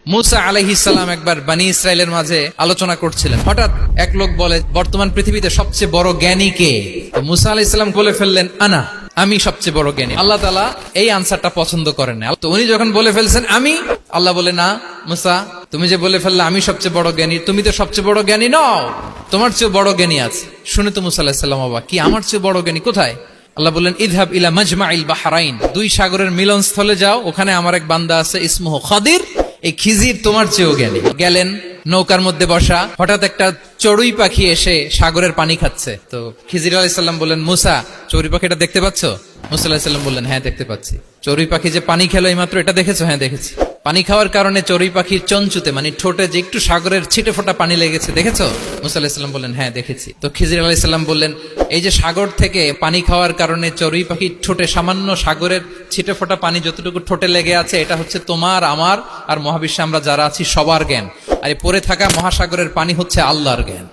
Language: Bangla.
মুসা আলাইহিস সালাম একবার বনি ইসরাইলের মাঝে আলোচনা করছিলেন। হঠাৎ এক লোক বলে, বর্তমান পৃথিবীতে সবচেয়ে বড় জ্ঞানী কে? তো মুসা আলাইহিস সালাম বলে ফেললেন, আনা, আমি সবচেয়ে বড় জ্ঞানী। আল্লাহ তাআলা এই আনসারটা পছন্দ করেন না। তো উনি যখন বলে ফেলছেন আমি, আল্লাহ বলে, না মুসা, তুমি যে বলে ফেললে আমি সবচেয়ে বড় জ্ঞানী, তুমি তো সবচেয়ে বড় জ্ঞানী নও, তোমার চেয়ে বড় জ্ঞানী আছে। শুনে তো মুসা আলাইহিস সালাম অবাক, কি আমার চেয়ে বড় জ্ঞানী কোথায়? আল্লাহ বললেন, ইযহাব ইলা মাজমাইল বাহরাইন, দুই সাগরের মিলনস্থলে যাও, ওখানে আমার এক বান্দা আছে ইসমুহু খাদির, এই খিজির তোমার চেয়েও জ্ঞানী। গেলেন, নৌকার মধ্যে বসা, হঠাৎ একটা চড়ুই পাখি এসে সাগরের পানি খাচ্ছে। তো খিজির আলাইহিস সালাম বললেন, মুসা, চড়ুই পাখিটা দেখতে পাচ্ছ? মুসা আলাইহিস সালাম বললেন, হ্যাঁ দেখতে পাচ্ছি। চড়ুই পাখি যে পানি খেলো এইমাত্র, এটা দেখেছো? হ্যাঁ দেখেছি। পানি খাওয়ার কারণে চড়ুই পাখির চঞ্চুতে মানে ঠোঁটে যে একটু সাগরের ছিটে ফোটা পানি লেগেছে, দেখেছো? মুসা আলাইহিস সালাম বললেন, হ্যাঁ দেখেছি। তো খিজির আলাইহিস সালাম বললেন, এই যে সাগর থেকে পানি খাওয়ার কারণে চড়ুই পাখির ঠোঁটে সামান্য সাগরের ছিটে ফোটা পানি যতটুকু ঠোঁটে লেগে আছে, এটা হচ্ছে তোমার, আমার আর মহাবিশ্বে আমরা যারা আছি সবার জ্ঞান। আর এই পড়ে থাকা মহাসাগরের পানি হচ্ছে আল্লাহর জ্ঞান।